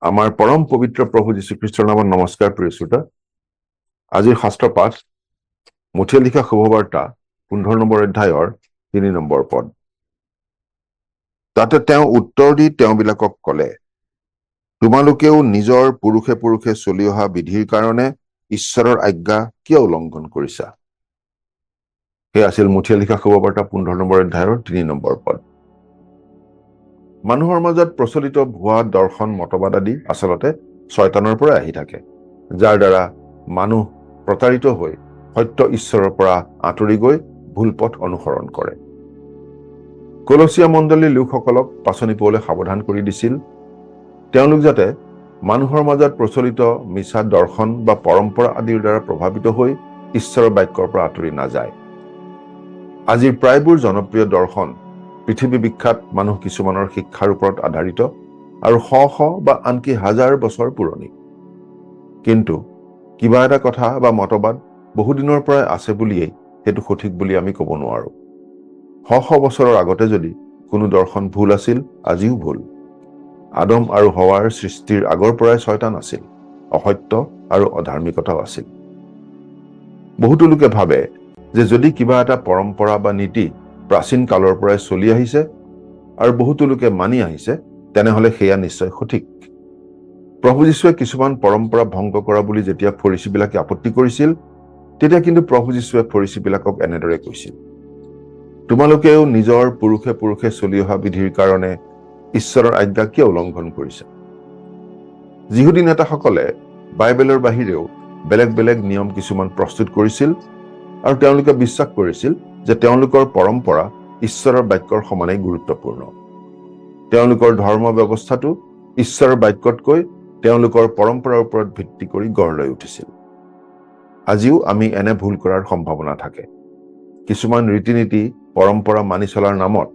আমাৰ পৰম পবিত্ৰ প্ৰভু যীশুখ্ৰীষ্টৰ নামত নমস্কাৰ প্ৰিয় শ্ৰোতা। আজিৰ শাস্ত্ৰ পাঠ মথিয় লিখা শুভবাৰ্তা 15 নম্বৰ অধ্যায়ৰ 3 নম্বৰ পদ। তাতে তেওঁ উত্তৰ দি তেওঁবিলাকক কলে, তোমালোকেও নিজৰ পুৰুষে পুৰুষে চলি অহা বিধিৰ কাৰণে ঈশ্বৰৰ আজ্ঞা কিয় উলংঘন কৰিছা? সেয়া আছিল মথিয় লিখা শুভবাৰ্তা 15 নম্বৰ অধ্যায়ৰ 3 নম্বৰ পদ। মানুহৰ মাজত প্ৰচলিত ভুৱা দৰ্শন মতবাদ আদি আচলতে শয়তানৰ পৰা আহি থাকে, যাৰ দ্বাৰা মানুহ প্ৰতাৰিত হৈ সত্য ঈশ্বৰৰ পৰা আঁতৰি গৈ ভুল পথ অনুসৰণ কৰে। কলচীয়া মণ্ডলীৰ লোকসকলক পাচনি পৌলে সাৱধান কৰি দিছিল, তেওঁলোক যাতে মানুহৰ মাজত প্ৰচলিত মিছা দৰ্শন বা পৰম্পৰা আদিৰ দ্বাৰা প্ৰভাৱিত হৈ ঈশ্বৰৰ বাক্যৰ পৰা আঁতৰি নাযায়। আজিৰ প্ৰায়বোৰ জনপ্ৰিয় দৰ্শন পৃথিৱী বিখ্যাত মানুহ কিছুমানৰ শিক্ষাৰ ওপৰত আধাৰিত আৰু শ শ বা আনকি হাজাৰ বছৰ পুৰণি। কিন্তু কিবা এটা কথা বা মতবাদ বহুদিনৰ পৰাই আছে বুলিয়েই সেইটো সঠিক বুলি আমি ক'ব নোৱাৰো। শ শ বছৰৰ আগতে যদি কোনো দৰ্শন ভুল আছিল, আজিও ভুল। আদম আৰু হাৱাৰ সৃষ্টিৰ আগৰ পৰাই শয়তান আছিল, অসত্য আৰু অধাৰ্মিকতাও আছিল। বহুতো লোকে ভাবে যে যদি কিবা এটা পৰম্পৰা বা নীতি প্ৰাচীন কালৰ পৰাই চলি আহিছে আৰু বহুতো লোকে মানি আহিছে, তেনেহলে সেয়া নিশ্চয় সঠিক। প্ৰভু যীশুৱে কিছুমান পৰম্পৰা ভংগ কৰা বুলি যেতিয়া ফৰিচীবিলাকে আপত্তি কৰিছিল, তেতিয়া কিন্তু প্ৰভু যীশুৱে ফৰিচীবিলাকক এনেদৰে কৈছিল, তোমালোকেও নিজৰ পুৰুষে পুৰুষে চলি অহা বিধিৰ কাৰণে ঈশ্বৰৰ আজ্ঞা কিয় উলংঘন কৰিছা? যিহুদী নেতাসকলে বাইবেলৰ বাহিৰেও বেলেগ বেলেগ নিয়ম কিছুমান প্ৰস্তুত কৰিছিল আৰু তেওঁলোকে বিশ্বাস কৰিছিল যে তেওঁলোকৰ পৰম্পৰা ঈশ্বৰৰ বাক্যৰ সমানেই গুৰুত্বপূৰ্ণ। তেওঁলোকৰ ধৰ্ম ব্যৱস্থাটো ঈশ্বৰৰ বাক্যতকৈ তেওঁলোকৰ পৰম্পৰাৰ ওপৰত ভিত্তি কৰি গঢ় লৈ উঠিছিল। আজিও আমি এনে ভুল কৰাৰ সম্ভাৱনা থাকে। কিছুমান ৰীতি নীতি পৰম্পৰা মানি চলাৰ নামত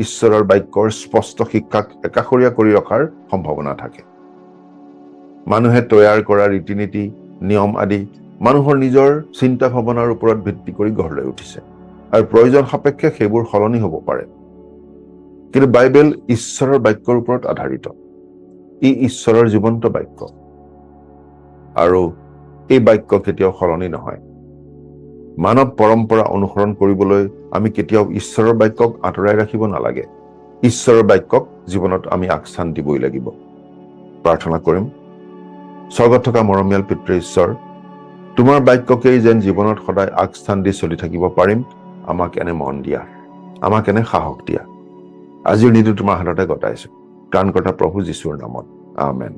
ঈশ্বৰৰ বাক্যৰ স্পষ্ট শিক্ষাক একাষৰীয়া কৰি ৰখাৰ সম্ভাৱনা থাকে। মানুহে তৈয়াৰ কৰা ৰীতি নীতি নিয়ম আদি মানুহৰ নিজৰ চিন্তা ভাৱনাৰ ওপৰত ভিত্তি কৰি গঢ় লৈ উঠিছে আৰু প্ৰয়োজন সাপেক্ষে সেইবোৰ সলনি হ'ব পাৰে। কিন্তু বাইবেল ঈশ্বৰৰ বাক্যৰ ওপৰত আধাৰিত। ই ঈশ্বৰৰ জীৱন্ত বাক্য আৰু এই বাক্য কেতিয়াও সলনি নহয়। মানৱ পৰম্পৰা অনুসৰণ কৰিবলৈ আমি কেতিয়াও ঈশ্বৰৰ বাক্যক আঁতৰাই ৰাখিব নালাগে। ঈশ্বৰৰ বাক্যক জীৱনত আমি আগস্থান দিবই লাগিব। প্ৰাৰ্থনা কৰিম। স্বৰ্গত থকা মৰমীয়াল পিতৃ ঈশ্বৰ, তোমাৰ বাক্যকেই যেন জীৱনত সদায় আগস্থান দি চলি থাকিব পাৰিম, আমাক এনে মন দিয়া, আমাক এনে সাহস দিয়া। আজিৰ দিনটো তোমাৰ হাততে গতাইছো, ত্ৰাণকৰ্তা প্ৰভু যীশুৰ নামত, আমেন।